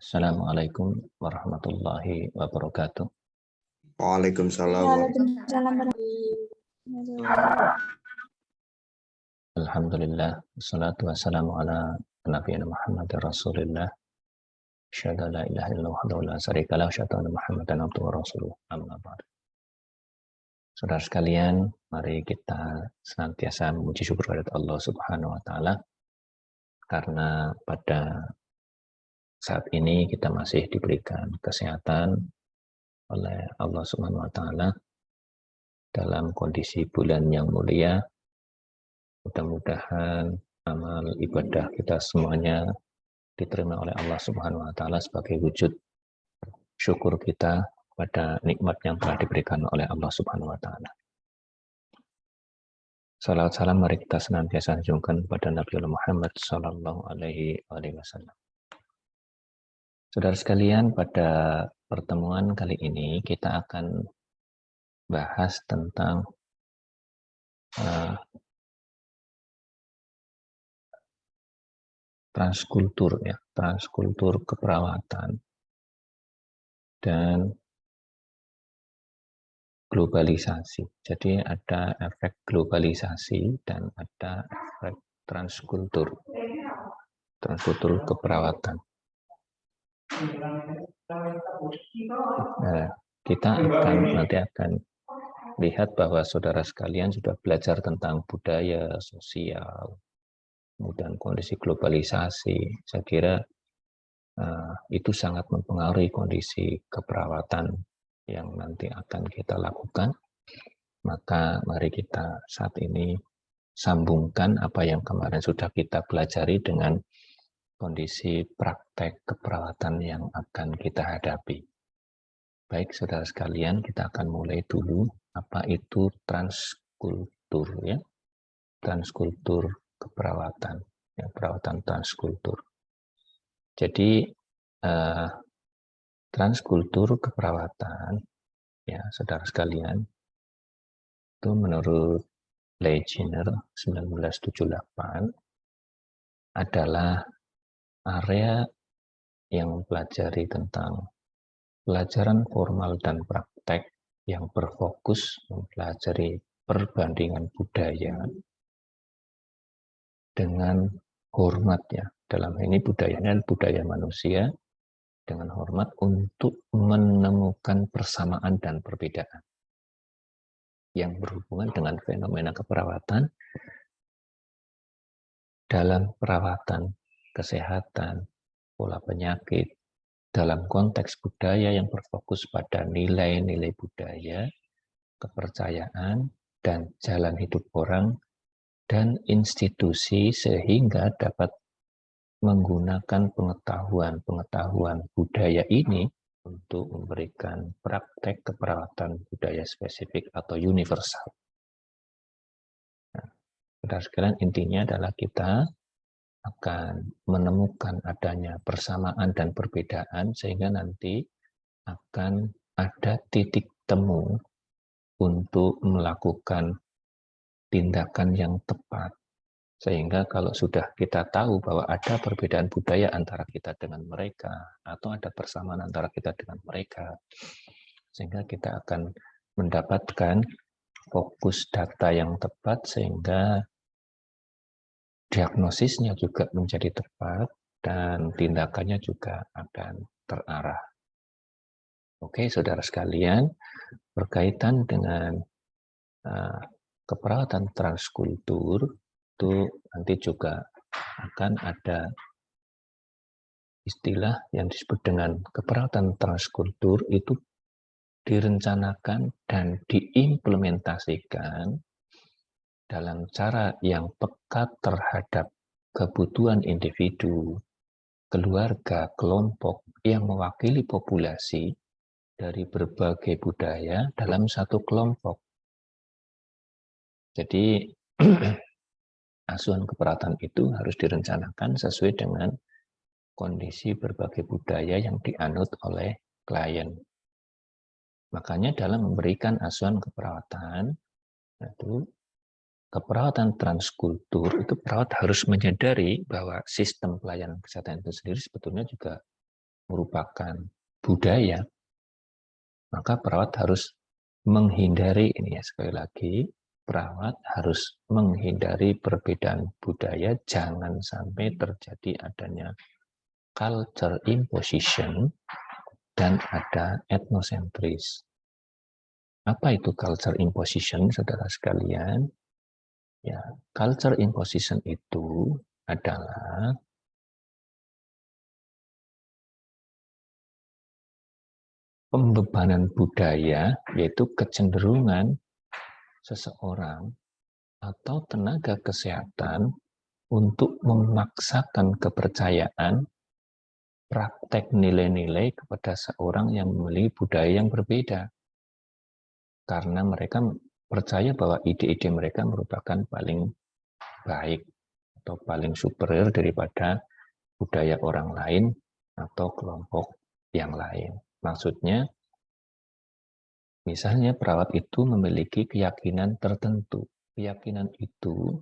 Assalamualaikum warahmatullahi wabarakatuh. Waalaikumsalam. Waalaikumsalam warahmatullahi wabarakatuh. Alhamdulillah, wassalatu wassalamu ala nabiyina Muhammadin Rasulillah. Asyhadu an la ilaha illallah wahdahu la syarika lahu, asyhadu anna Muhammadan abduhu wa rasuluh. Amma ba'd. Saudara sekalian, mari kita senantiasa memuji syukur kepada Allah Subhanahu wa taala karena pada saat ini kita masih diberikan kesehatan oleh Allah Subhanahu wa taala dalam kondisi bulan yang mulia. Mudah-mudahan amal ibadah kita semuanya diterima oleh Allah Subhanahu wa taala sebagai wujud syukur kita pada nikmat yang telah diberikan oleh Allah Subhanahu wa taala. Salawat salam mari kita senantiasa junjungkan pada Nabi Muhammad sallallahu alaihi wasallam. Saudara sekalian, pada pertemuan kali ini kita akan bahas tentang transkultur, ya, transkultur keperawatan dan globalisasi. Jadi ada efek globalisasi dan ada efek transkultur keperawatan. Nah, kita nanti akan lihat bahwa saudara sekalian sudah belajar tentang budaya, sosial, kemudian kondisi globalisasi. Saya kira itu sangat mempengaruhi kondisi keperawatan yang nanti akan kita lakukan. Maka mari kita saat ini sambungkan apa yang kemarin sudah kita pelajari dengan kondisi praktek keperawatan yang akan kita hadapi. Baik saudara sekalian, kita akan mulai dulu apa itu transkultur, ya. Transkultur keperawatan, ya, perawatan transkultur. Jadi transkultur keperawatan, ya saudara sekalian, itu menurut Leitner 1978 adalah area yang mempelajari tentang pelajaran formal dan praktek yang berfokus mempelajari perbandingan budaya dengan hormat, ya. Dalam ini budayanya budaya manusia dengan hormat untuk menemukan persamaan dan perbedaan yang berhubungan dengan fenomena keperawatan dalam perawatan kesehatan, pola penyakit, dalam konteks budaya yang berfokus pada nilai-nilai budaya, kepercayaan, dan jalan hidup orang dan institusi sehingga dapat menggunakan pengetahuan budaya ini untuk memberikan praktek keperawatan budaya spesifik atau universal. Nah, saudara sekalian, intinya adalah kita akan menemukan adanya persamaan dan perbedaan sehingga nanti akan ada titik temu untuk melakukan tindakan yang tepat. Sehingga kalau sudah kita tahu bahwa ada perbedaan budaya antara kita dengan mereka atau ada persamaan antara kita dengan mereka, sehingga kita akan mendapatkan fokus data yang tepat sehingga diagnosisnya juga menjadi tepat dan tindakannya juga akan terarah. Oke, saudara sekalian, berkaitan dengan keperawatan transkultur, itu nanti juga akan ada istilah yang disebut dengan keperawatan transkultur itu direncanakan dan diimplementasikan dalam cara yang peka terhadap kebutuhan individu, keluarga, kelompok yang mewakili populasi dari berbagai budaya dalam satu kelompok. Jadi asuhan keperawatan itu harus direncanakan sesuai dengan kondisi berbagai budaya yang dianut oleh klien. Makanya dalam memberikan asuhan keperawatan, itu keperawatan transkultur itu perawat harus menyadari bahwa sistem pelayanan kesehatan itu sendiri sebetulnya juga merupakan budaya, maka perawat harus menghindari, ini ya sekali lagi, perawat harus menghindari perbedaan budaya, jangan sampai terjadi adanya culture imposition dan ada etnosentris. Apa itu culture imposition, saudara sekalian? Ya, culture imposition itu adalah pembebanan budaya, yaitu kecenderungan seseorang atau tenaga kesehatan untuk memaksakan kepercayaan praktek nilai-nilai kepada seorang yang memiliki budaya yang berbeda. Karena mereka percaya bahwa ide-ide mereka merupakan paling baik atau paling superior daripada budaya orang lain atau kelompok yang lain. Maksudnya, misalnya perawat itu memiliki keyakinan tertentu. Keyakinan itu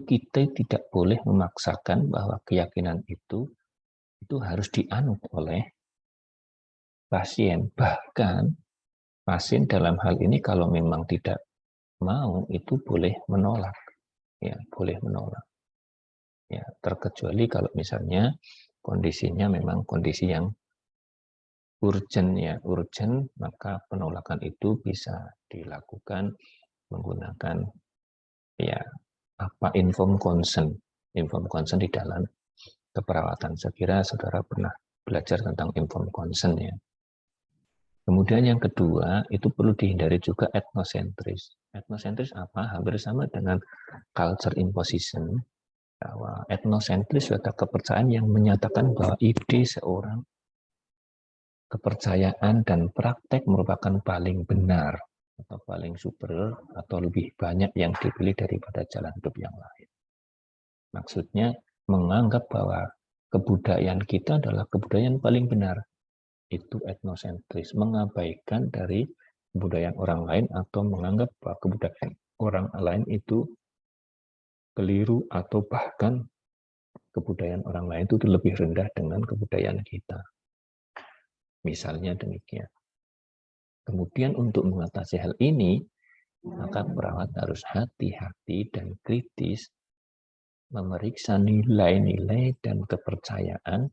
kita tidak boleh memaksakan bahwa keyakinan itu harus dianut oleh pasien. Bahkan pasien dalam hal ini kalau memang tidak mau, itu boleh menolak. Ya, boleh menolak. Ya, terkecuali kalau misalnya kondisinya memang kondisi yang urgent, ya, urgent, maka penolakan itu bisa dilakukan menggunakan ya informed consent di dalam keperawatan. Saya kira saudara pernah belajar tentang informed consent, ya. Kemudian yang kedua, itu perlu dihindari juga etnosentris. Etnosentris apa? Hampir sama dengan culture imposition, bahwa etnosentris adalah kepercayaan yang menyatakan bahwa ide seorang, kepercayaan dan praktek merupakan paling benar atau paling superior atau lebih banyak yang dipilih daripada jalan hidup yang lain. Maksudnya menganggap bahwa kebudayaan kita adalah kebudayaan paling benar. Itu etnosentris, mengabaikan dari kebudayaan orang lain atau menganggap bahwa kebudayaan orang lain itu keliru atau bahkan kebudayaan orang lain itu lebih rendah dengan kebudayaan kita. Misalnya demikian. Kemudian untuk mengatasi hal ini, maka perawat harus hati-hati dan kritis memeriksa nilai-nilai dan kepercayaan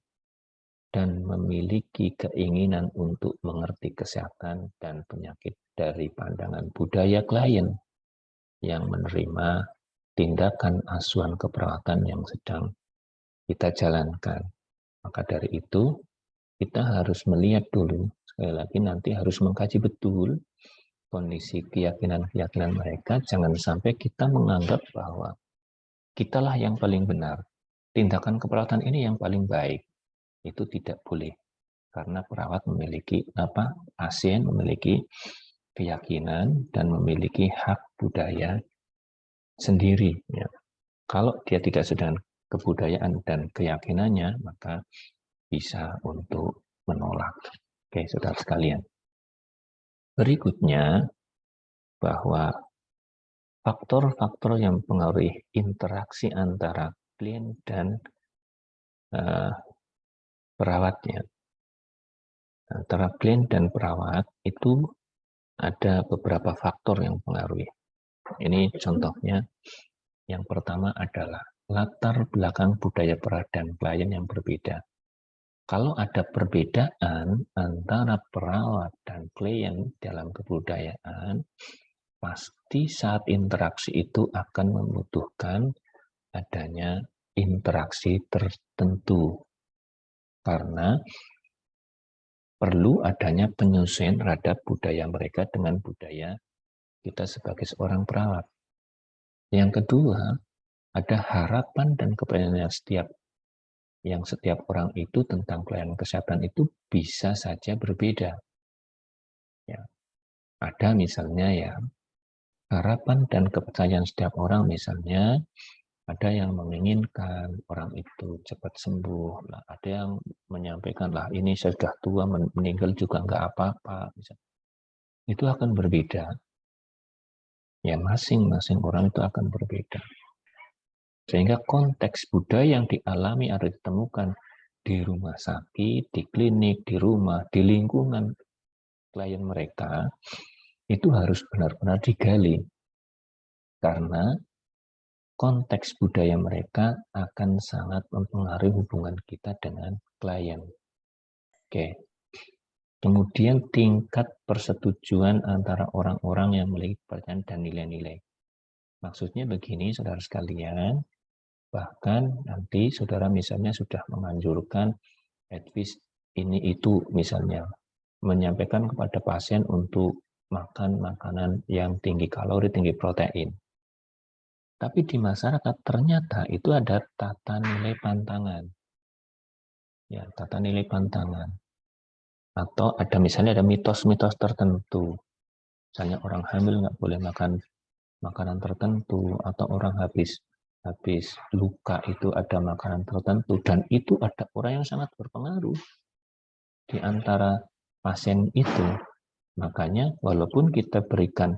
dan memiliki keinginan untuk mengerti kesehatan dan penyakit dari pandangan budaya klien yang menerima tindakan asuhan keperawatan yang sedang kita jalankan. Maka dari itu, kita harus melihat dulu, sekali lagi nanti harus mengkaji betul kondisi keyakinan-keyakinan mereka, jangan sampai kita menganggap bahwa kitalah yang paling benar, tindakan keperawatan ini yang paling baik. Itu tidak boleh, karena perawat memiliki pasien memiliki keyakinan dan memiliki hak budaya sendiri. Ya. Kalau dia tidak sedang kebudayaan dan keyakinannya, maka bisa untuk menolak. Oke, saudara sekalian. Berikutnya, bahwa faktor-faktor yang mempengaruhi interaksi antara klien dan perawatnya. Antara klien dan perawat itu ada beberapa faktor yang mempengaruhi. Ini contohnya, yang pertama adalah latar belakang budaya perawat dan klien yang berbeda. Kalau ada perbedaan antara perawat dan klien dalam kebudayaan, pasti saat interaksi itu akan membutuhkan adanya interaksi tertentu. Karena perlu adanya penyesuaian terhadap budaya mereka dengan budaya kita sebagai seorang perawat. Yang kedua, ada harapan dan kepentingan setiap orang itu tentang pelayanan kesehatan itu bisa saja berbeda. Ya. Ada misalnya ya harapan dan kepercayaan setiap orang, misalnya ada yang menginginkan orang itu cepat sembuh, ada yang menyampaikan lah ini saya sudah tua meninggal juga nggak apa-apa. Itu akan berbeda. Ya masing-masing orang itu akan berbeda. Sehingga konteks budaya yang dialami atau ditemukan di rumah sakit, di klinik, di rumah, di lingkungan klien mereka, itu harus benar-benar digali. Karena konteks budaya mereka akan sangat mempengaruhi hubungan kita dengan klien. Oke. Kemudian tingkat persetujuan antara orang-orang yang memiliki kepercayaan dan nilai-nilai. Maksudnya begini, saudara sekalian, bahkan nanti saudara misalnya sudah menganjurkan advice ini itu misalnya, menyampaikan kepada pasien untuk makan makanan yang tinggi kalori, tinggi protein. Tapi di masyarakat ternyata itu ada tata nilai pantangan. Ya, tata nilai pantangan. Atau ada misalnya ada mitos-mitos tertentu. Misalnya orang hamil nggak boleh makan makanan tertentu, atau orang habis luka itu ada makanan tertentu, dan itu ada orang yang sangat berpengaruh di antara pasien itu. Makanya walaupun kita berikan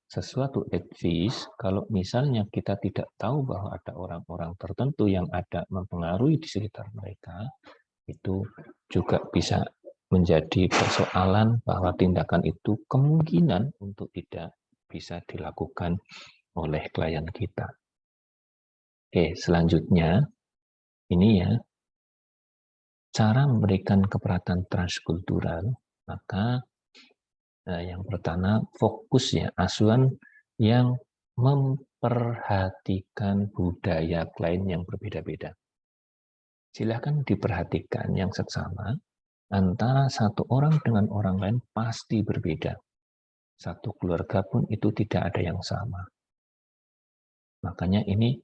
sesuatu advice, kalau misalnya kita tidak tahu bahwa ada orang-orang tertentu yang ada mempengaruhi di sekitar mereka, itu juga bisa menjadi persoalan bahwa tindakan itu kemungkinan untuk tidak bisa dilakukan oleh klien kita. Oke, selanjutnya ini ya, cara memberikan keperhatian transkultural. Maka yang pertama fokus ya, asuhan yang memperhatikan budaya klien yang berbeda-beda. Silakan diperhatikan yang seksama, antara satu orang dengan orang lain pasti berbeda. Satu keluarga pun itu tidak ada yang sama. Makanya ini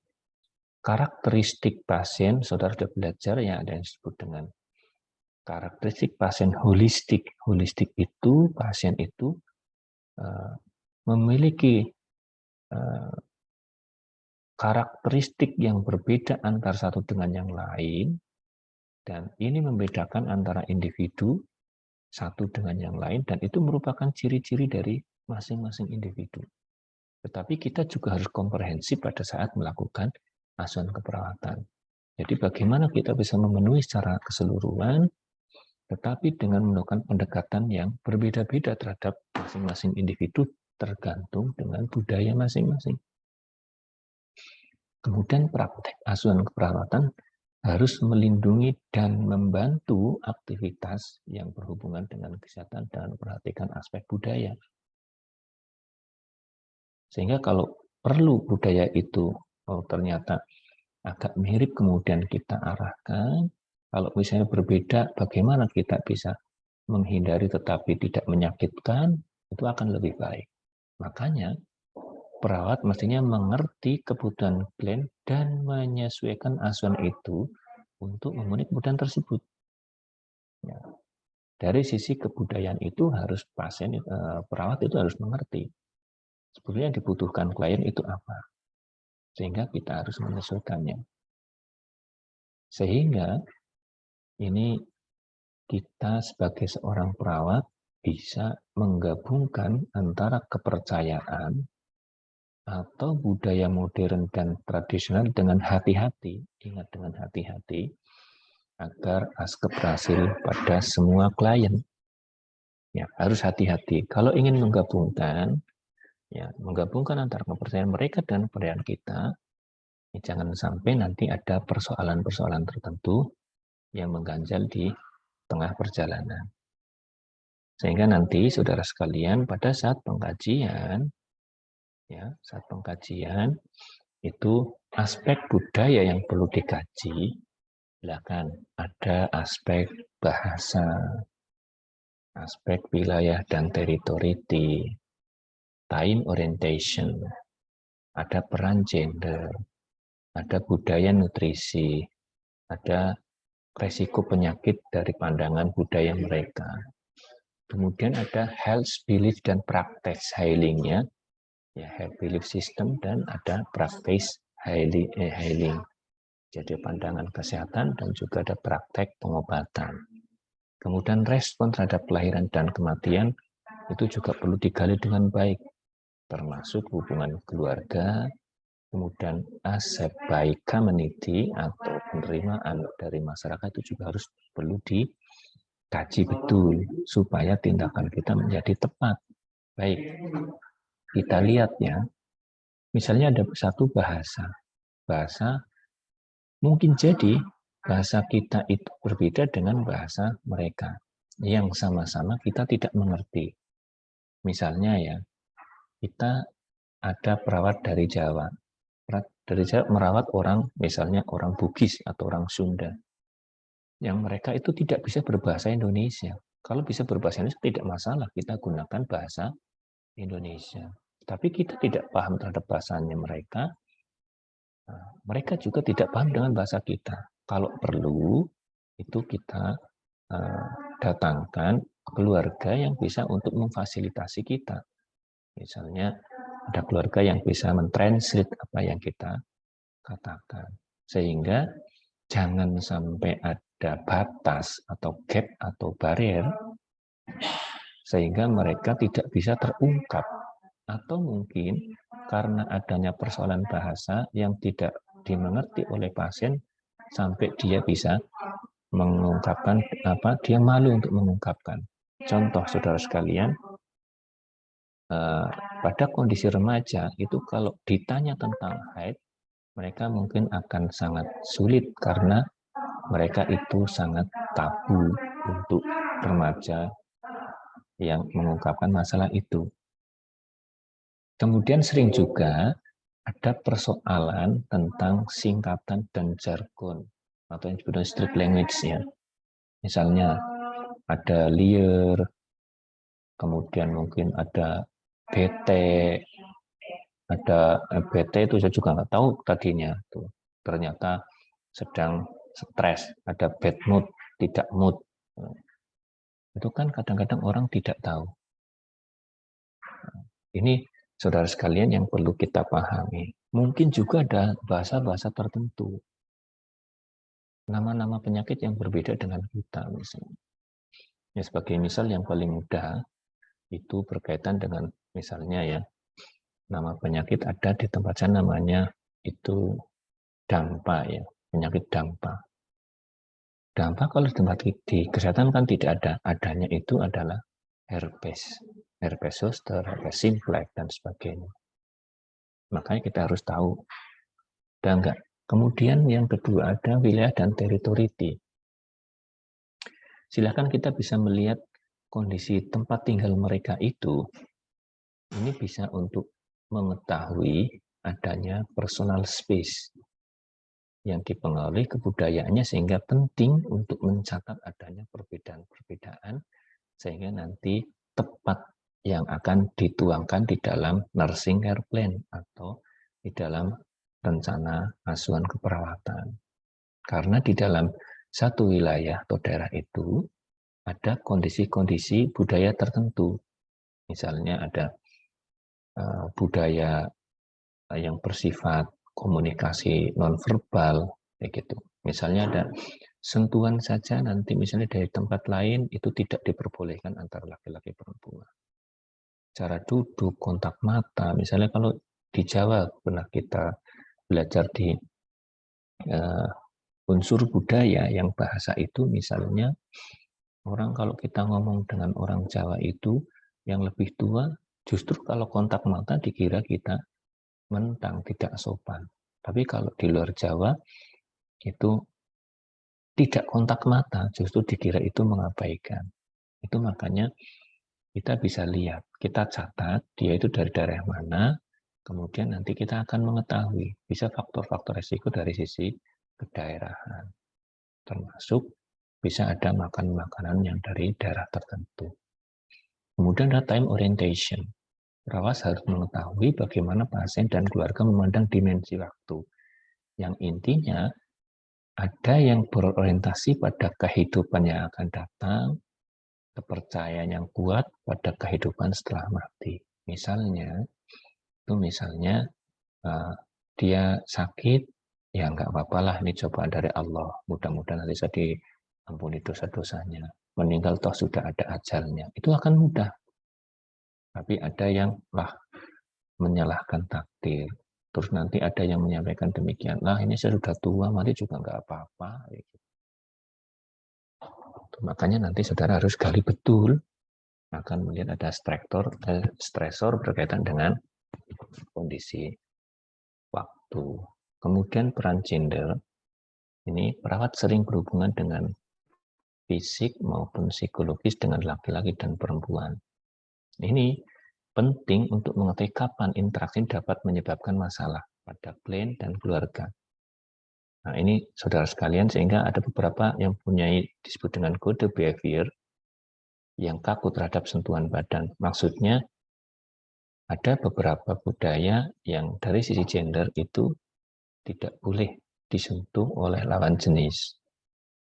karakteristik pasien, saudara sudah belajar yang ada yang disebut dengan karakteristik pasien holistik. Holistik itu pasien itu memiliki karakteristik yang berbeda antara satu dengan yang lain, dan ini membedakan antara individu satu dengan yang lain, dan itu merupakan ciri-ciri dari masing-masing individu. Tetapi kita juga harus komprehensif pada saat melakukan asuhan keperawatan. Jadi bagaimana kita bisa memenuhi secara keseluruhan, tetapi dengan melakukan pendekatan yang berbeda-beda terhadap masing-masing individu tergantung dengan budaya masing-masing. Kemudian praktek asuhan keperawatan harus melindungi dan membantu aktivitas yang berhubungan dengan kesehatan dan memperhatikan aspek budaya. Sehingga kalau perlu budaya itu ternyata agak mirip, kemudian kita arahkan. Kalau misalnya berbeda, bagaimana kita bisa menghindari tetapi tidak menyakitkan, itu akan lebih baik. Makanya perawat mestinya mengerti kebutuhan klien dan menyesuaikan asuhan itu untuk memenuhi kebutuhan tersebut. Ya. Dari sisi kebudayaan itu harus perawat itu harus mengerti sebetulnya yang dibutuhkan klien itu apa, sehingga kita harus menyesuaikannya. Sehingga ini kita sebagai seorang perawat bisa menggabungkan antara kepercayaan atau budaya modern dan tradisional dengan hati-hati. Ingat, dengan hati-hati agar ASKEP berhasil pada semua klien. Ya, harus hati-hati. Kalau ingin menggabungkan, ya, menggabungkan antara kepercayaan mereka dan kepercayaan kita, ya, jangan sampai nanti ada persoalan-persoalan tertentu yang mengganjal di tengah perjalanan. Sehingga nanti saudara sekalian pada saat pengkajian, ya, saat pengkajian itu aspek budaya yang perlu dikaji. Silakan, ada aspek bahasa, aspek wilayah dan teritori, time orientation, ada peran gender, ada budaya nutrisi, ada resiko penyakit dari pandangan budaya mereka. Kemudian ada health belief dan practice healing-nya, ya, health belief system, dan ada practice healing. Jadi pandangan kesehatan dan juga ada praktek pengobatan. Kemudian respon terhadap kelahiran dan kematian itu juga perlu digali dengan baik, termasuk hubungan keluarga, kemudian aspek baik community atau penerimaan dari masyarakat itu juga harus perlu dikaji betul supaya tindakan kita menjadi tepat. Baik, kita lihat ya, misalnya ada satu bahasa mungkin jadi bahasa kita itu berbeda dengan bahasa mereka yang sama-sama kita tidak mengerti. Misalnya ya, kita ada perawat dari Jawa. Dari Jawa merawat orang, misalnya orang Bugis atau orang Sunda. Yang mereka itu tidak bisa berbahasa Indonesia. Kalau bisa berbahasa Indonesia tidak masalah, kita gunakan bahasa Indonesia. Tapi kita tidak paham terhadap bahasanya mereka, mereka juga tidak paham dengan bahasa kita. Kalau perlu, itu kita datangkan keluarga yang bisa untuk memfasilitasi kita. Misalnya ada keluarga yang bisa mentranslate apa yang kita katakan. Sehingga jangan sampai ada batas atau gap atau barrier sehingga mereka tidak bisa terungkap. Atau mungkin karena adanya persoalan bahasa yang tidak dimengerti oleh pasien sampai dia bisa mengungkapkan dia malu untuk mengungkapkan. Contoh saudara sekalian, pada kondisi remaja itu kalau ditanya tentang haid, mereka mungkin akan sangat sulit karena mereka itu sangat tabu untuk remaja yang mengungkapkan masalah itu. Kemudian sering juga ada persoalan tentang singkatan dan jargon atau yang disebut street language ya. Misalnya ada liar, kemudian mungkin ada BT, ada BT itu saya juga nggak tahu tadinya tuh. Ternyata sedang stres, ada bad mood, tidak mood. Itu kan kadang-kadang orang tidak tahu. Ini saudara sekalian yang perlu kita pahami. Mungkin juga ada bahasa-bahasa tertentu. Nama-nama penyakit yang berbeda dengan kita misalnya. Ya, sebagai misal yang paling mudah itu berkaitan dengan misalnya ya, nama penyakit ada di tempat saya namanya itu dampa ya, penyakit dampa. Dampak kalau di kesehatan kan tidak ada, adanya itu adalah herpes zoster, herpes simplex, dan sebagainya. Makanya kita harus tahu. Dan enggak. Kemudian yang kedua ada wilayah dan teritoriti. Silakan kita bisa melihat kondisi tempat tinggal mereka itu. Ini bisa untuk mengetahui adanya personal space yang dipengaruhi kebudayaannya sehingga penting untuk mencatat adanya perbedaan-perbedaan sehingga nanti tepat yang akan dituangkan di dalam nursing care plan atau di dalam rencana asuhan keperawatan. Karena di dalam satu wilayah atau daerah itu ada kondisi-kondisi budaya tertentu. Misalnya ada budaya yang bersifat komunikasi nonverbal, begitu. Misalnya ada sentuhan saja nanti misalnya dari tempat lain itu tidak diperbolehkan antara laki-laki perempuan. Cara duduk, kontak mata, misalnya kalau di Jawa pernah kita belajar di unsur budaya yang bahasa itu misalnya orang kalau kita ngomong dengan orang Jawa itu yang lebih tua justru kalau kontak mata dikira kita mentang, tidak sopan. Tapi kalau di luar Jawa, itu tidak kontak mata, justru dikira itu mengabaikan. Itu makanya kita bisa lihat, kita catat dia itu dari daerah mana, kemudian nanti kita akan mengetahui, bisa faktor-faktor resiko dari sisi kedaerahan. Termasuk bisa ada makan-makanan yang dari daerah tertentu. Kemudian ada time orientation. Perawat harus mengetahui bagaimana pasien dan keluarga memandang dimensi waktu. Yang intinya, ada yang berorientasi pada kehidupan yang akan datang, kepercayaan yang kuat pada kehidupan setelah mati. Misalnya, dia sakit, ya nggak apa-apa lah, ini cobaan dari Allah. Mudah-mudahan nanti bisa diampuni dosa-dosanya. Meninggal toh sudah ada ajalnya. Itu akan mudah. Tapi ada yang menyalahkan takdir. Terus nanti ada yang menyampaikan demikian, lah ini saya sudah tua, mati juga nggak apa-apa. Makanya nanti saudara harus gali betul, akan melihat ada stresor berkaitan dengan kondisi waktu. Kemudian peran gender, ini perawat sering berhubungan dengan fisik maupun psikologis dengan laki-laki dan perempuan. Ini penting untuk mengetahui kapan interaksi dapat menyebabkan masalah pada klien dan keluarga. Nah, ini saudara sekalian, sehingga ada beberapa yang punya disebut dengan kode behavior yang kaku terhadap sentuhan badan. Maksudnya, ada beberapa budaya yang dari sisi gender itu tidak boleh disentuh oleh lawan jenis.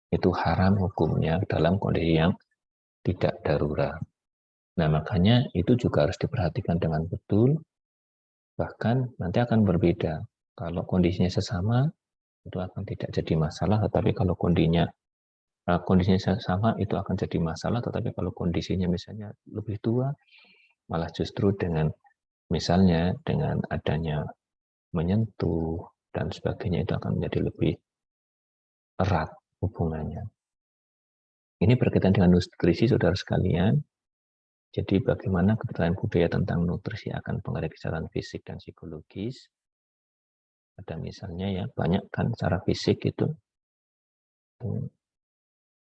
Itu haram hukumnya dalam kondisi yang tidak darurat. Nah, makanya itu juga harus diperhatikan dengan betul, bahkan nanti akan berbeda. Kalau kondisinya sesama, itu akan tidak jadi masalah, tetapi kalau kondisinya sama, itu akan jadi masalah, tetapi kalau kondisinya misalnya lebih tua, malah justru dengan misalnya dengan adanya menyentuh dan sebagainya, itu akan menjadi lebih erat hubungannya. Ini berkaitan dengan nutrisi, saudara sekalian. Jadi bagaimana kepercayaan budaya tentang nutrisi akan pengaruh kesehatan fisik dan psikologis. Ada misalnya ya, banyak kan secara fisik itu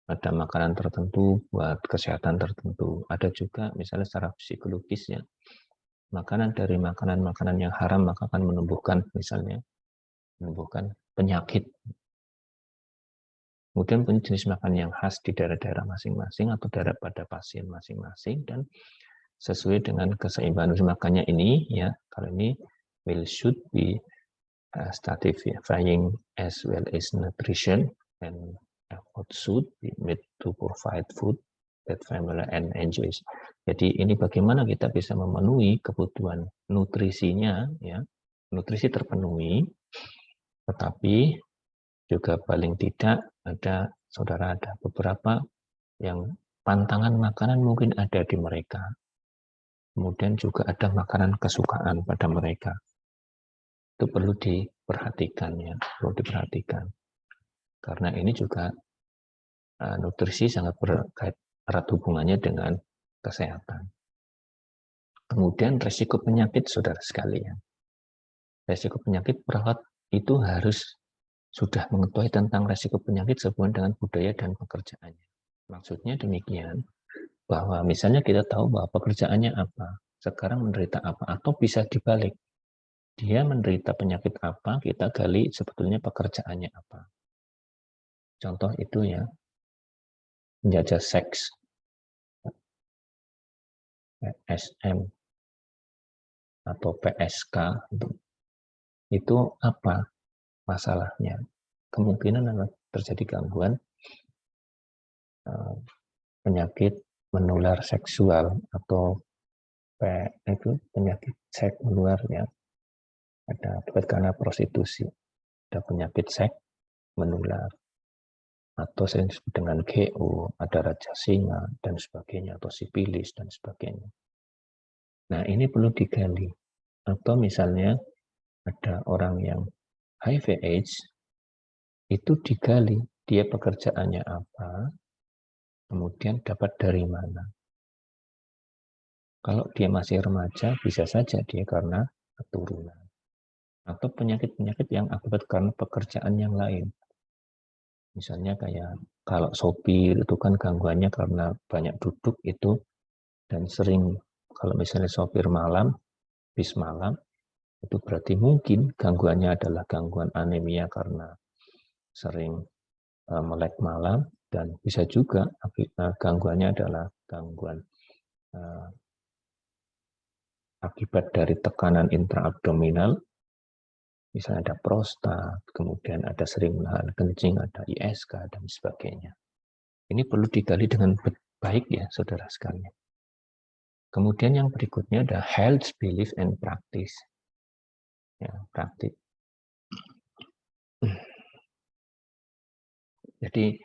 ada makanan tertentu buat kesehatan tertentu. Ada juga misalnya secara psikologis ya, makanan dari makanan-makanan yang haram maka akan menumbuhkan misalnya menumbuhkan penyakit. Kemudian punya jenis makan yang khas di daerah-daerah masing-masing atau daerah pada pasien masing-masing, dan sesuai dengan keseimbangan makannya ini ya. Kalau ini will should be stratifying as well as nutrition, and effort should be made to provide food that family and enjoys. Jadi ini bagaimana kita bisa memenuhi kebutuhan nutrisinya ya. Nutrisi terpenuhi, tetapi juga paling tidak ada beberapa yang pantangan makanan mungkin ada di mereka. Kemudian juga ada makanan kesukaan pada mereka. Itu perlu diperhatikan ya, perlu diperhatikan. Karena ini juga nutrisi sangat erat hubungannya dengan kesehatan. Kemudian resiko penyakit, saudara sekalian. Resiko penyakit, perawat itu harus sudah mengetahui tentang resiko penyakit sehubungan dengan budaya dan pekerjaannya. Maksudnya demikian, bahwa misalnya kita tahu bahwa pekerjaannya apa, sekarang menderita apa, atau bisa dibalik. Dia menderita penyakit apa, kita gali sebetulnya pekerjaannya apa. Contoh itu ya, penjajah seks, PSM, atau PSK, itu apa masalahnya? Kemungkinan terjadi gangguan penyakit menular seksual atau itu penyakit seks menular ya. Ada karena prostitusi, ada penyakit seks menular, atau sering disebut dengan GO, ada raja singa dan sebagainya, atau sipilis dan sebagainya. Nah, ini perlu digali. Atau misalnya ada orang yang HIV/AIDS, itu digali dia pekerjaannya apa, kemudian dapat dari mana. Kalau dia masih remaja, bisa saja dia karena keturunan. Atau penyakit-penyakit yang akibat karena pekerjaan yang lain. Misalnya kayak kalau sopir itu kan gangguannya karena banyak duduk itu, dan sering kalau misalnya sopir malam, bis malam, itu berarti mungkin gangguannya adalah gangguan anemia karena sering melek malam, dan bisa juga gangguannya adalah gangguan akibat dari tekanan intraabdominal, misalnya ada prostat, kemudian ada sering menahan kencing, ada ISK, dan sebagainya. Ini perlu digali dengan baik ya, saudara sekalian. Kemudian yang berikutnya ada health, belief, and practice. Ya, praktik. Jadi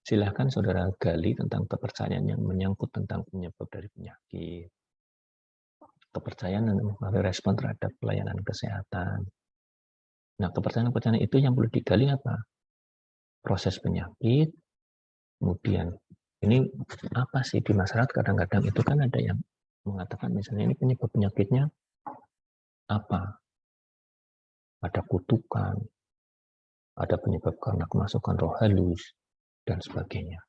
silakan saudara gali tentang kepercayaan yang menyangkut tentang penyebab dari penyakit, kepercayaan dan respon terhadap pelayanan kesehatan, Nah, kepercayaan-kepercayaan itu yang perlu digali apa? Proses penyakit, kemudian ini apa sih di masyarakat kadang-kadang itu kan ada yang mengatakan misalnya ini penyebab penyakitnya apa? Ada kutukan, ada penyebab karena kemasukan roh halus, dan sebagainya.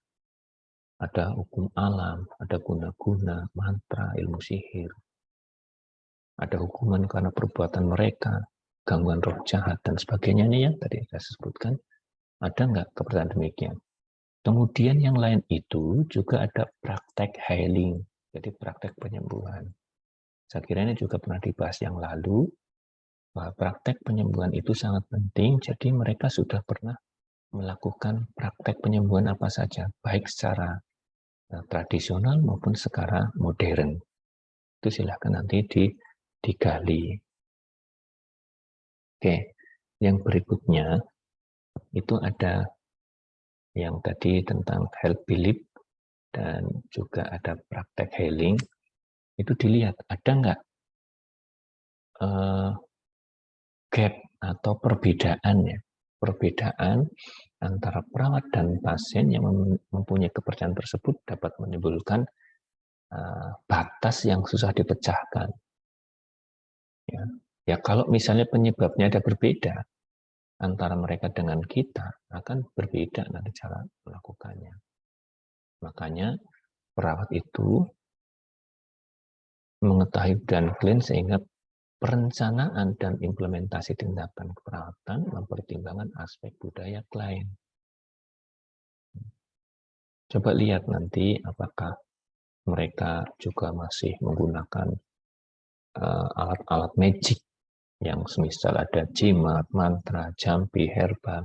Ada hukum alam, ada guna-guna, mantra, ilmu sihir. Ada hukuman karena perbuatan mereka, gangguan roh jahat, dan sebagainya. Ini yang tadi saya sebutkan. Ada nggak kepercayaan demikian? Kemudian yang lain itu juga ada praktek healing, jadi praktek penyembuhan. Saya kira ini juga pernah dibahas yang lalu, bahwa praktek penyembuhan itu sangat penting, jadi mereka sudah pernah melakukan praktek penyembuhan apa saja, baik secara tradisional maupun secara modern. Itu silahkan nanti digali. Oke, yang berikutnya itu ada yang tadi tentang health belief dan juga ada praktek healing. Itu dilihat ada nggak gap atau perbedaan ya, perbedaan antara perawat dan pasien yang mempunyai kepercayaan tersebut dapat menimbulkan batas yang susah dipecahkan. Ya, kalau misalnya penyebabnya ada berbeda antara mereka dengan kita, akan berbeda nanti cara melakukannya. Makanya perawat itu mengetahui dan clean sehingga perencanaan dan implementasi tindakan keperawatan mempertimbangkan aspek budaya klien. Coba lihat nanti apakah mereka juga masih menggunakan alat-alat magic yang semisal ada jimat, mantra, jampi, herbal.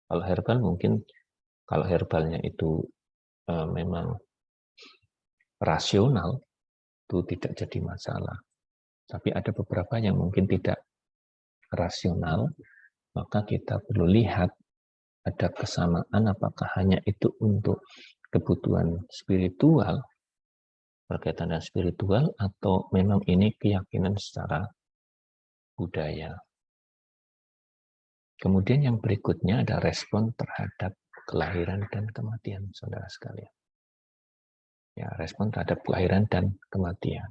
Kalau herbal mungkin kalau herbalnya itu memang rasional, itu tidak jadi masalah. Tapi ada beberapa yang mungkin tidak rasional, maka kita perlu lihat ada kesamaan apakah hanya itu untuk kebutuhan spiritual, berkaitan dengan spiritual, atau memang ini keyakinan secara budaya. Kemudian yang berikutnya ada respon terhadap kelahiran dan kematian, saudara sekalian. Ya, respon terhadap kelahiran dan kematian.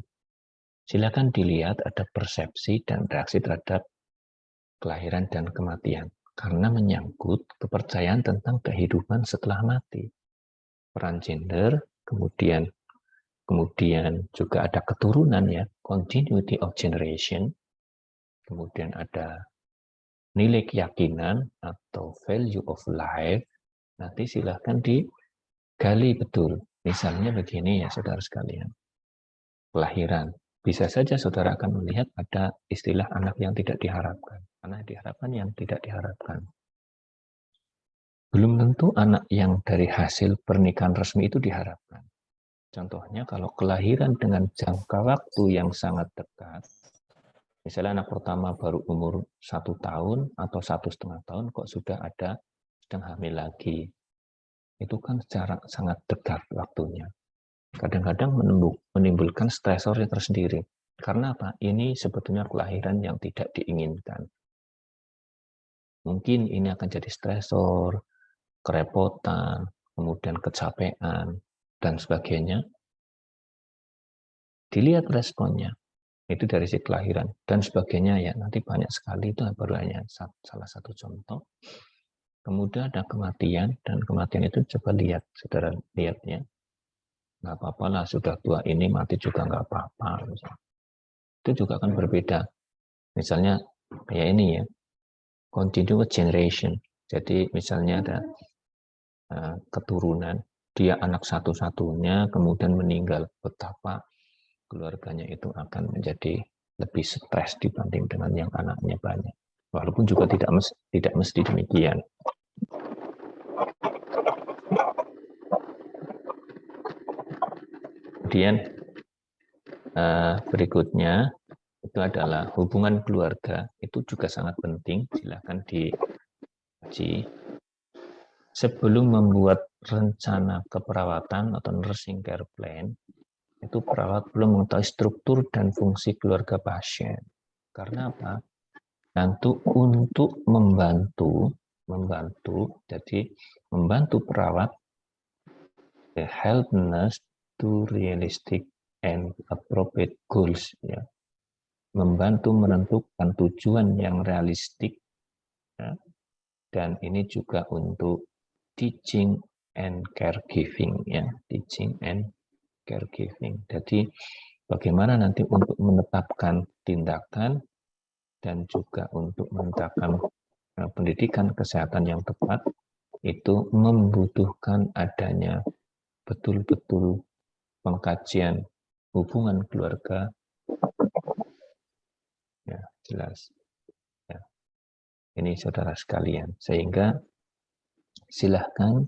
Silakan dilihat ada persepsi dan reaksi terhadap kelahiran dan kematian, karena menyangkut kepercayaan tentang kehidupan setelah mati. Peran gender, kemudian juga ada keturunan ya, continuity of generation, kemudian ada nilai keyakinan atau value of life. Nanti silahkan digali betul. Misalnya begini ya saudara sekalian, kelahiran. Bisa saja saudara akan melihat ada istilah anak yang tidak diharapkan, anak diharapkan yang tidak diharapkan. Belum tentu anak yang dari hasil pernikahan resmi itu diharapkan. Contohnya kalau kelahiran dengan jangka waktu yang sangat dekat, misalnya anak pertama baru umur 1 tahun atau 1,5 tahun, kok sudah ada sedang hamil lagi. Itu kan secara sangat dekat waktunya. Kadang-kadang menimbulkan stresor yang tersendiri. Karena apa? Ini sebetulnya kelahiran yang tidak diinginkan. Mungkin ini akan jadi stresor, kerepotan, kemudian kecapean, dan sebagainya. Dilihat responnya. Itu dari si kelahiran dan sebagainya ya, nanti banyak sekali, itu baru hanya salah satu contoh. Kemudian ada kematian, dan kematian itu coba lihat, saudara lihat ya, nggak apa-apa lah, sudah tua ini mati juga nggak apa-apa. Itu juga akan berbeda. Misalnya kayak ini ya, continuous generation. Jadi misalnya ada keturunan, dia anak satu-satunya, kemudian meninggal, betapa keluarganya itu akan menjadi lebih stres dibanding dengan yang anaknya banyak. Walaupun juga tidak mesti demikian. Kemudian berikutnya itu adalah hubungan keluarga, itu juga sangat penting. Silakan dikaji. Sebelum membuat rencana keperawatan atau nursing care plan, itu perawat belum mengetahui struktur dan fungsi keluarga pasien. Karena apa? Untuk membantu, jadi membantu perawat the help nurse to realistic and appropriate goals, ya. Membantu menentukan tujuan yang realistik, ya. Dan ini juga untuk teaching and caregiving, ya, teaching and caregiving. Jadi bagaimana nanti untuk menetapkan tindakan dan juga untuk menetapkan pendidikan kesehatan yang tepat, itu membutuhkan adanya betul-betul pengkajian hubungan keluarga, ya, jelas. Ya. Ini saudara sekalian, sehingga silahkan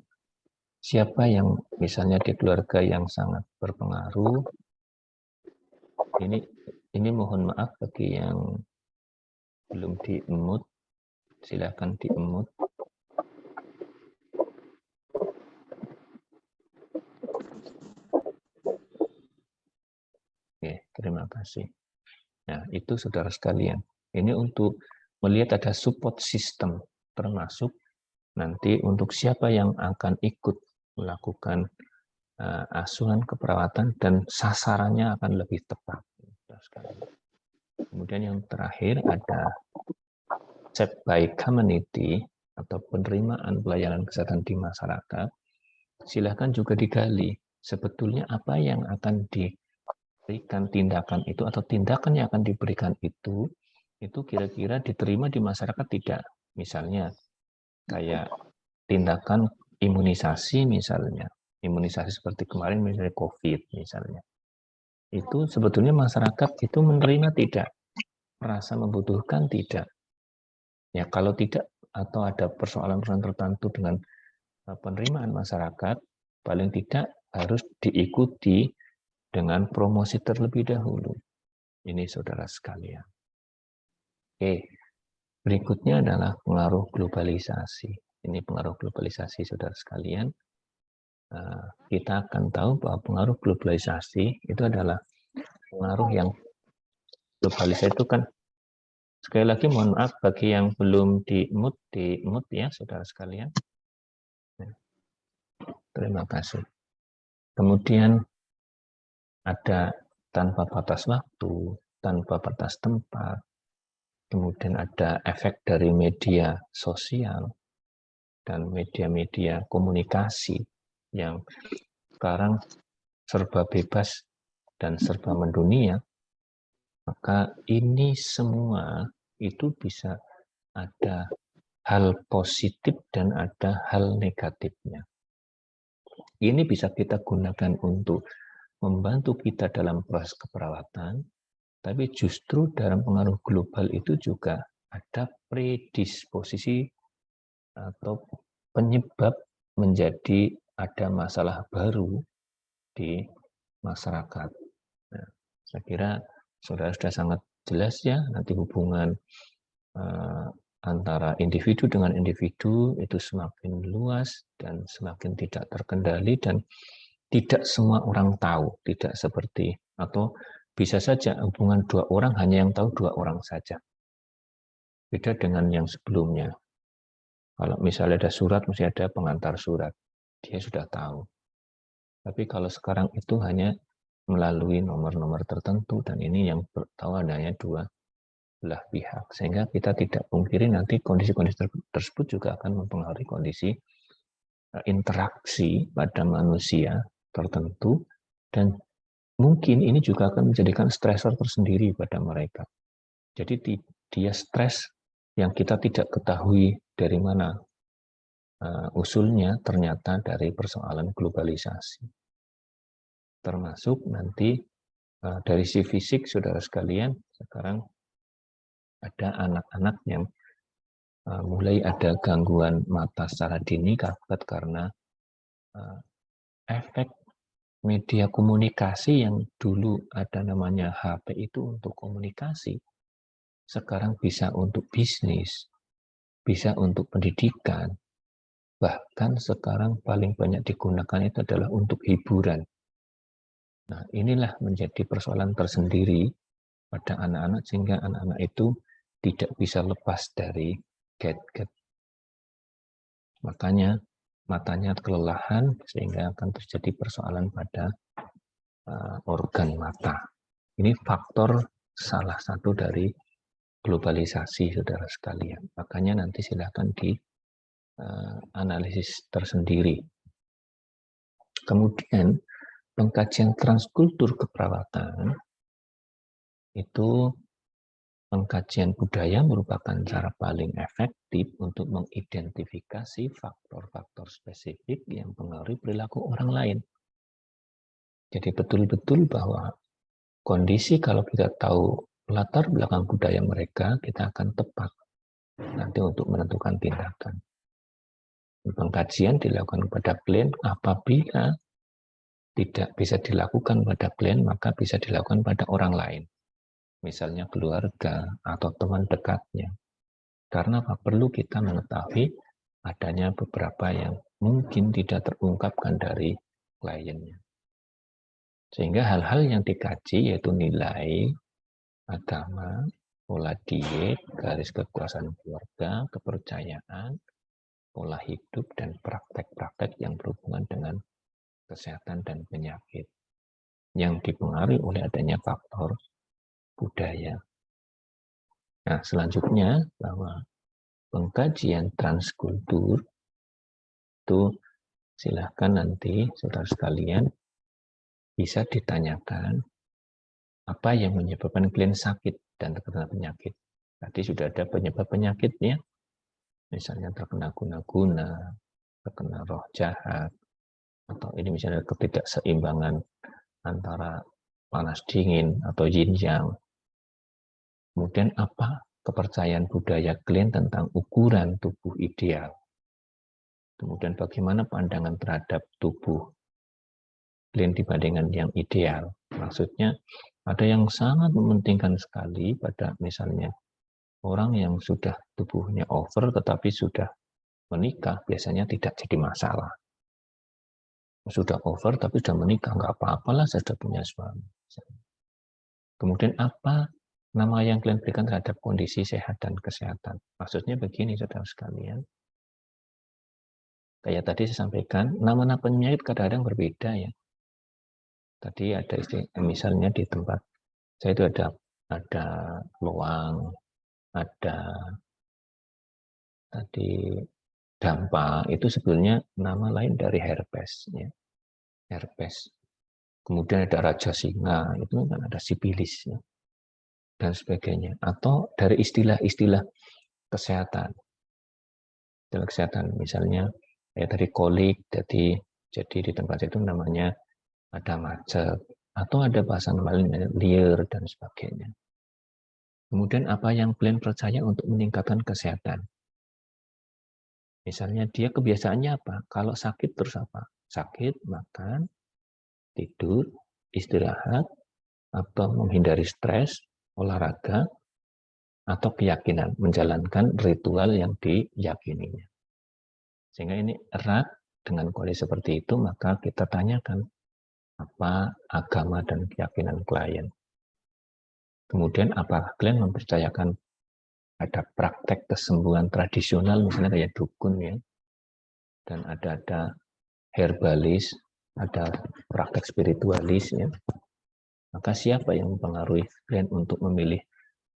siapa yang misalnya di keluarga yang sangat berpengaruh, ini mohon maaf bagi yang belum di-mute, silahkan di-mute. Oke, terima kasih. Nah, itu saudara sekalian. Ini untuk melihat ada support system, termasuk nanti untuk siapa yang akan ikut melakukan asuhan keperawatan dan sasarannya akan lebih tepat. Kemudian yang terakhir ada accept by community atau penerimaan pelayanan kesehatan di masyarakat. Silahkan juga digali sebetulnya apa yang akan diberikan tindakan itu atau tindakan yang akan diberikan itu kira-kira diterima di masyarakat tidak. Misalnya kayak tindakan imunisasi misalnya, imunisasi seperti kemarin misalnya COVID misalnya. Itu sebetulnya masyarakat itu menerima tidak, merasa membutuhkan tidak. Ya, kalau tidak atau ada persoalan-persoalan tertentu dengan penerimaan masyarakat, paling tidak harus diikuti dengan promosi terlebih dahulu. Ini saudara sekalian. Oke, berikutnya adalah pengaruh globalisasi. Ini pengaruh globalisasi saudara sekalian. Kita akan tahu bahwa pengaruh globalisasi itu adalah pengaruh yang globalisasi itu kan. Sekali lagi mohon maaf bagi yang belum di-mute ya saudara sekalian. Terima kasih. Kemudian ada tanpa batas waktu, tanpa batas tempat. Kemudian ada efek dari media sosial dan media-media komunikasi yang sekarang serba bebas dan serba mendunia. Maka ini semua itu bisa ada hal positif dan ada hal negatifnya. Ini bisa kita gunakan untuk membantu kita dalam proses keperawatan, tapi justru dalam pengaruh global itu juga ada predisposisi atau penyebab menjadi ada masalah baru di masyarakat. Nah, saya kira saudara sudah sangat jelas ya, nanti hubungan antara individu dengan individu itu semakin luas dan semakin tidak terkendali dan tidak semua orang tahu, tidak seperti atau bisa saja hubungan dua orang hanya yang tahu dua orang saja. Beda dengan yang sebelumnya. Kalau misalnya ada surat, mesti ada pengantar surat. Dia sudah tahu. Tapi kalau sekarang itu hanya melalui nomor-nomor tertentu dan ini yang tahu adanya dua belah pihak, sehingga kita tidak pungkiri nanti kondisi-kondisi tersebut juga akan mempengaruhi kondisi interaksi pada manusia tertentu dan mungkin ini juga akan menjadikan stresor tersendiri pada mereka. Jadi dia stres yang kita tidak ketahui dari mana usulnya, ternyata dari persoalan globalisasi. Termasuk nanti dari si fisik, saudara sekalian, sekarang ada anak-anak yang mulai ada gangguan mata secara dini karena efek media komunikasi yang dulu ada namanya HP itu untuk komunikasi, sekarang bisa untuk bisnis, bisa untuk pendidikan, bahkan sekarang paling banyak digunakan itu adalah untuk hiburan. Nah, inilah menjadi persoalan tersendiri pada anak-anak, sehingga anak-anak itu tidak bisa lepas dari gadget. Makanya matanya kelelahan sehingga akan terjadi persoalan pada organ mata. Ini faktor salah satu dari globalisasi, saudara sekalian. Makanya nanti silakan di analisis tersendiri. Kemudian pengkajian transkultur keperawatan itu pengkajian budaya merupakan cara paling efektif untuk mengidentifikasi faktor-faktor spesifik yang mempengaruhi perilaku orang lain. Jadi betul-betul bahwa kondisi kalau kita tahu latar belakang budaya mereka, kita akan tepat nanti untuk menentukan tindakan. Pengkajian dilakukan kepada klien apabila tidak bisa dilakukan pada klien, maka bisa dilakukan pada orang lain. Misalnya keluarga atau teman dekatnya. Karena apa? Perlu kita mengetahui adanya beberapa yang mungkin tidak terungkapkan dari kliennya. Sehingga hal-hal yang dikaji yaitu nilai, agama, pola diet, garis kekuasaan keluarga, kepercayaan, pola hidup, dan praktek-praktek yang berhubungan dengan kesehatan dan penyakit yang dipengaruhi oleh adanya faktor budaya. Nah, selanjutnya bahwa pengkajian transkultur itu silahkan nanti saudara sekalian bisa ditanyakan apa yang menyebabkan klien sakit dan terkena penyakit. Tadi sudah ada penyebab penyakitnya, misalnya terkena guna-guna, terkena roh jahat, atau ini misalnya ketidakseimbangan antara panas dingin atau yin yang. Kemudian apa kepercayaan budaya klien tentang ukuran tubuh ideal. Kemudian bagaimana pandangan terhadap tubuh klien dibandingkan yang ideal. Maksudnya ada yang sangat mementingkan sekali pada misalnya orang yang sudah tubuhnya over tetapi sudah menikah biasanya tidak jadi masalah. Sudah over tapi sudah menikah, nggak apa-apalah saya sudah punya suami. Kemudian apa nama yang kalian berikan terhadap kondisi sehat dan kesehatan. Maksudnya begini saudara sekalian. Kayak tadi saya sampaikan, nama-nama penyakit kadang-kadang berbeda ya. Tadi ada misalnya di tempat saya itu ada luang, ada tadi dampa, itu sebetulnya nama lain dari herpes ya. Herpes. Kemudian ada raja singa, itu kan ada sipilis ya. Dan sebagainya. Atau dari istilah-istilah kesehatan. Istilah kesehatan misalnya ya tadi kolik, jadi di tempat itu namanya ada macet atau ada bahasa lain liar dan sebagainya. Kemudian apa yang klien percaya untuk meningkatkan kesehatan? Misalnya dia kebiasaannya apa? Kalau sakit terus apa? Sakit, makan, tidur, istirahat, atau menghindari stres, olahraga, atau keyakinan, menjalankan ritual yang diyakininya. Sehingga ini erat dengan kondisi seperti itu, maka kita tanyakan apa agama dan keyakinan klien. Kemudian apakah klien mempercayakan ada praktek kesembuhan tradisional, misalnya kayak dukun ya, dan ada herbalis, ada praktek spiritualis ya. Maka siapa yang mempengaruhi klien untuk memilih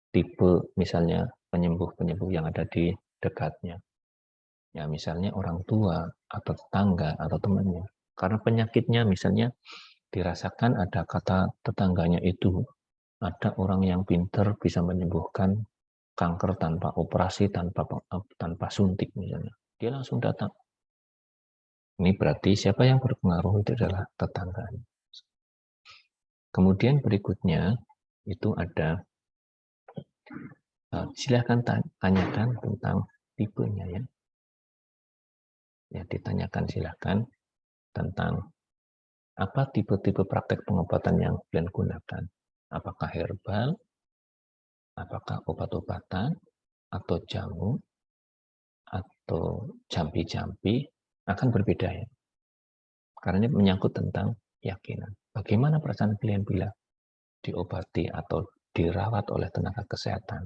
tipe misalnya penyembuh-penyembuh yang ada di dekatnya. Ya misalnya orang tua atau tetangga atau temannya. Karena penyakitnya misalnya dirasakan ada kata tetangganya itu, ada orang yang pintar bisa menyembuhkan kanker tanpa operasi, tanpa suntik misalnya. Dia langsung datang. Ini berarti siapa yang berpengaruh itu adalah tetangganya. Kemudian berikutnya itu ada silahkan tanyakan tentang tipenya ya. Ya ditanyakan silahkan tentang apa tipe-tipe praktek pengobatan yang kalian gunakan. Apakah herbal, apakah obat-obatan, atau jamu, atau jampi-jampi, akan berbeda ya. Karena ini menyangkut tentang keyakinan. Bagaimana perasaan kalian bila diobati atau dirawat oleh tenaga kesehatan?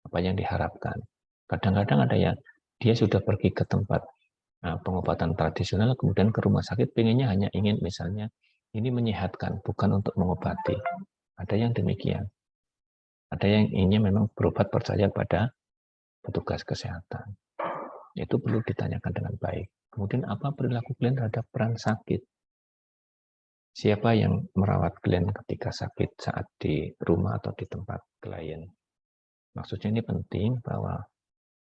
apa yang diharapkan. Kadang-kadang ada yang dia sudah pergi ke tempat pengobatan tradisional, kemudian ke rumah sakit, pengennya hanya ingin misalnya ini menyehatkan, bukan untuk mengobati. Ada yang demikian. Ada yang ingin memang berobat percaya pada petugas kesehatan. Itu perlu ditanyakan dengan baik. Kemudian apa perilaku klien terhadap peran sakit? Siapa yang merawat klien ketika sakit saat di rumah atau di tempat klien? Maksudnya ini penting bahwa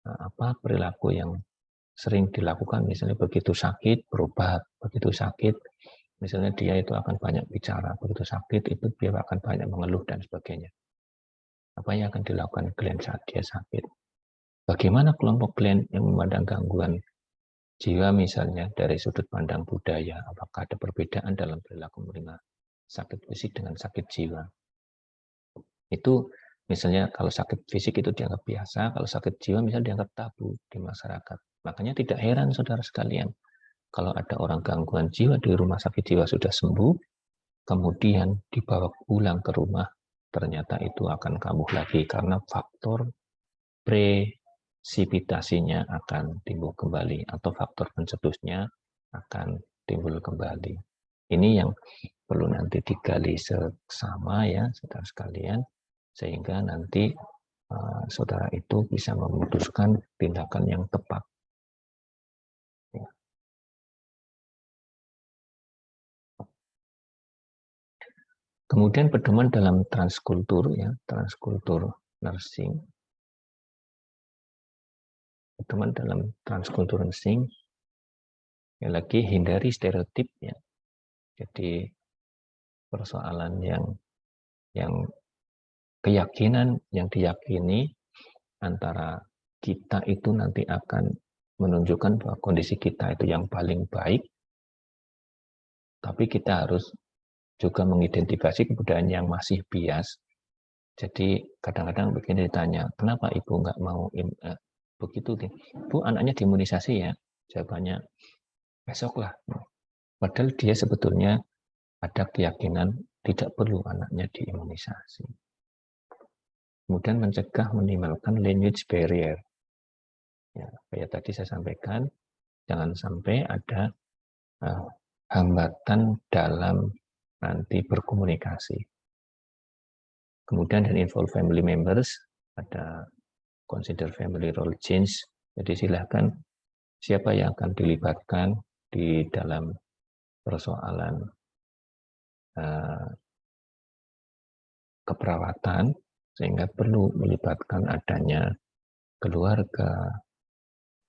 apa perilaku yang sering dilakukan, misalnya begitu sakit berobat, begitu sakit misalnya dia itu akan banyak bicara, begitu sakit itu dia akan banyak mengeluh dan sebagainya. Apa yang akan dilakukan klien saat dia sakit? Bagaimana kelompok klien yang memandang gangguan jiwa misalnya dari sudut pandang budaya, apakah ada perbedaan dalam perilaku menerima sakit fisik dengan sakit jiwa? Itu misalnya kalau sakit fisik itu dianggap biasa, kalau sakit jiwa misalnya dianggap tabu di masyarakat. Makanya tidak heran saudara sekalian, kalau ada orang gangguan jiwa di rumah sakit jiwa sudah sembuh, kemudian dibawa pulang ke rumah, ternyata itu akan kambuh lagi karena faktor presipitasinya akan timbul kembali atau faktor pencetusnya akan timbul kembali. Ini yang perlu nanti digali seksama ya saudara sekalian, sehingga nanti saudara itu bisa memutuskan tindakan yang tepat. Ya. Kemudian pedoman dalam transkultur ya, transkultur nursing. Pedoman dalam transkultur nursing, ya lagi hindari stereotip ya. Jadi persoalan yang keyakinan yang diyakini antara kita itu nanti akan menunjukkan bahwa kondisi kita itu yang paling baik, tapi kita harus juga mengidentifikasi kebudayaan yang masih bias. Jadi kadang-kadang begini ditanya, kenapa ibu nggak mau begitu? Bu, anaknya diimunisasi ya? Jawabannya, besok lah. Padahal dia sebetulnya ada keyakinan tidak perlu anaknya diimunisasi. Kemudian mencegah minimalkan lineage barrier. Ya, kayak tadi saya sampaikan, jangan sampai ada hambatan dalam nanti berkomunikasi. Kemudian dan involve family members, ada consider family role change. Jadi silahkan siapa yang akan dilibatkan di dalam persoalan keperawatan, sehingga perlu melibatkan adanya keluarga,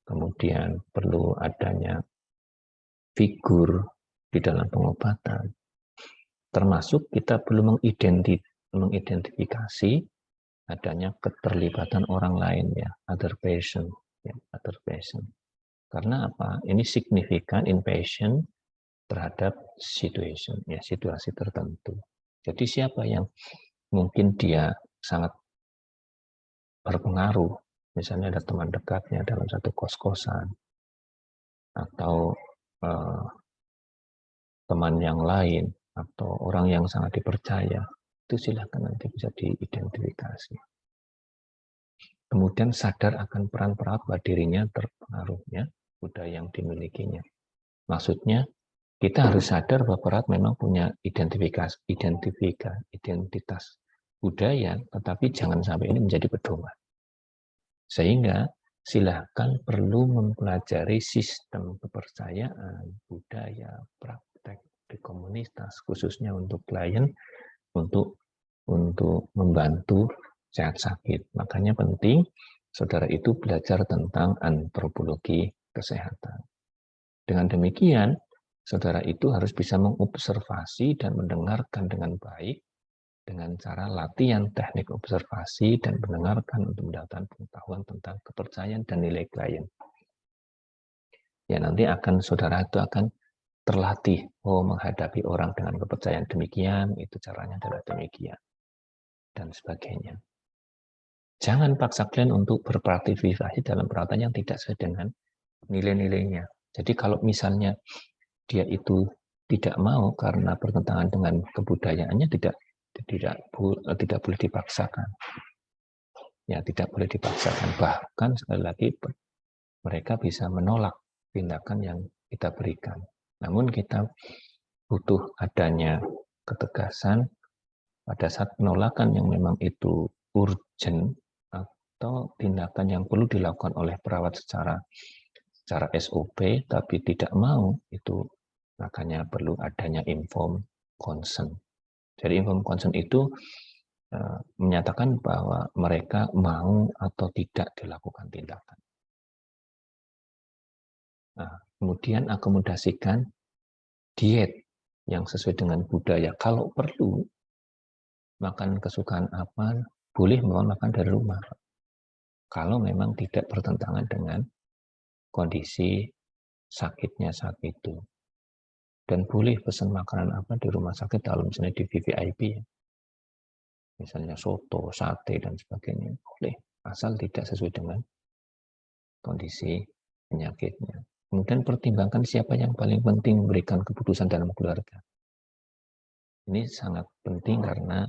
kemudian perlu adanya figur di dalam pengobatan. Termasuk kita perlu mengidentifikasi adanya keterlibatan orang lain ya, other patient, ya, other patient. Karena apa? Ini signifikan inpatient terhadap situation, ya, situasi tertentu. Jadi siapa yang mungkin dia sangat berpengaruh, misalnya ada teman dekatnya dalam satu kos-kosan, atau teman yang lain, atau orang yang sangat dipercaya, itu silahkan nanti bisa diidentifikasi. Kemudian sadar akan peran perawat bahwa dirinya terpengaruhnya budaya yang dimilikinya. Maksudnya, kita harus sadar bahwa perawat memang punya identitas budaya, tetapi jangan sampai ini menjadi pedoman. Sehingga silahkan perlu mempelajari sistem kepercayaan, budaya, praktek di komunitas, khususnya untuk klien, untuk membantu sehat sakit. Makanya penting saudara itu belajar tentang antropologi kesehatan. Dengan demikian, saudara itu harus bisa mengobservasi dan mendengarkan dengan baik dengan cara latihan teknik observasi dan mendengarkan untuk mendapatkan pengetahuan tentang kepercayaan dan nilai klien. Ya nanti saudara itu akan terlatih, menghadapi orang dengan kepercayaan demikian, itu caranya adalah demikian, dan sebagainya. Jangan paksa klien untuk berpartisipasi dalam perawatan yang tidak sesuai dengan nilai-nilainya. Jadi kalau misalnya dia itu tidak mau karena bertentangan dengan kebudayaannya, tidak boleh dipaksakan. ya tidak boleh dipaksakan. Bahkan sekali lagi mereka bisa menolak tindakan yang kita berikan. Namun kita butuh adanya ketegasan pada saat penolakan yang memang itu urgent atau tindakan yang perlu dilakukan oleh perawat secara SOP tapi tidak mau, itu makanya perlu adanya informed consent. Jadi informed consent itu menyatakan bahwa mereka mau atau tidak dilakukan tindakan. Nah, kemudian akomodasikan diet yang sesuai dengan budaya. Kalau perlu makan kesukaan apa, boleh bawa makan dari rumah. Kalau memang tidak bertentangan dengan kondisi sakitnya saat itu. Dan boleh pesan makanan apa di rumah sakit kalau misalnya di VVIP. Misalnya soto, sate, dan sebagainya. Boleh, asal tidak sesuai dengan kondisi penyakitnya. Kemudian pertimbangkan siapa yang paling penting memberikan keputusan dalam keluarga. Ini sangat penting karena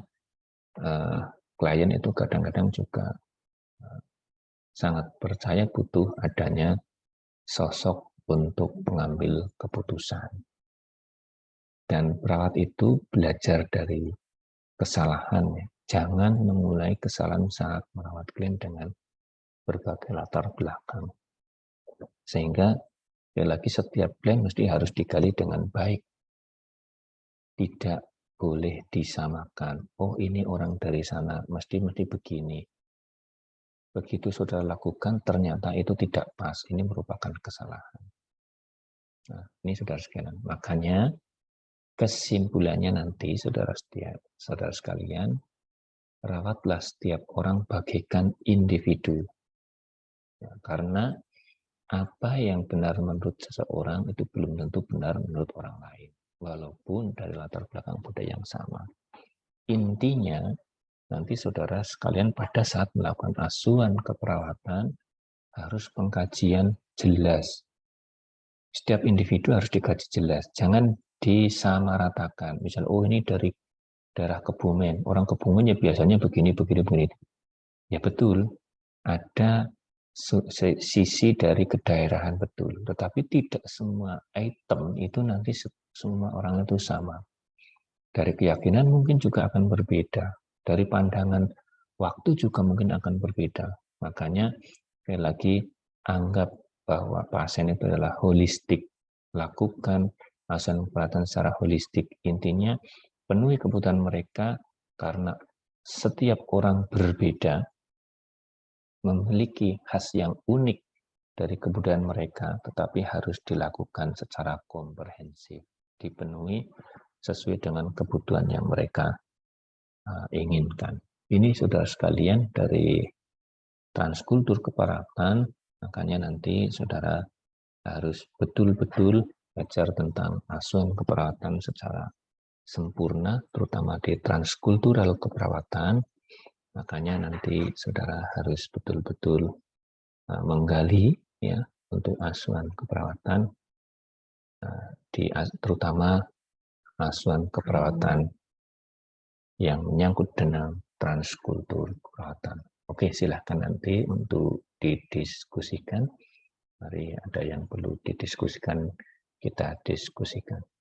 klien itu kadang-kadang juga sangat percaya butuh adanya sosok untuk mengambil keputusan. Dan perawat itu belajar dari kesalahan. Jangan memulai kesalahan saat merawat klien dengan berbagai latar belakang. Sehingga lagi setiap klien mesti harus digali dengan baik. Tidak boleh disamakan. Oh, ini orang dari sana, mesti begini. Begitu saudara lakukan, ternyata itu tidak pas. Ini merupakan kesalahan. Nah, ini saudara sekalian. Makanya kesimpulannya nanti, saudara sekalian, rawatlah setiap orang bagaikan individu. Ya, karena apa yang benar menurut seseorang itu belum tentu benar menurut orang lain. Walaupun dari latar belakang budaya yang sama. Intinya, nanti saudara sekalian pada saat melakukan asuhan keperawatan, harus pengkajian jelas. Setiap individu harus dikaji jelas. Jangan disamaratakan. Misal, oh ini dari daerah Kebumen. Orang Kebumen ya biasanya begini. Ya betul, ada sisi dari kedaerahan betul. Tetapi tidak semua item itu nanti semua orang itu sama. Dari keyakinan mungkin juga akan berbeda. Dari pandangan waktu juga mungkin akan berbeda. Makanya sekali lagi anggap bahwa pasien itu adalah holistik. Lakukan asuhan keperawatan secara holistik. Intinya penuhi kebutuhan mereka karena setiap orang berbeda, memiliki khas yang unik dari kebudayaan mereka, tetapi harus dilakukan secara komprehensif, dipenuhi sesuai dengan kebutuhan yang mereka inginkan. Ini saudara sekalian dari transkultur keperawatan, makanya nanti saudara harus betul-betul belajar tentang asuhan keperawatan secara sempurna, terutama di transkultural keperawatan. Makanya nanti saudara harus betul-betul menggali ya untuk asuhan keperawatan, terutama asuhan keperawatan yang menyangkut dengan transkultur keperawatan. Oke, silahkan nanti untuk didiskusikan. Mari ada yang perlu didiskusikan, kita diskusikan.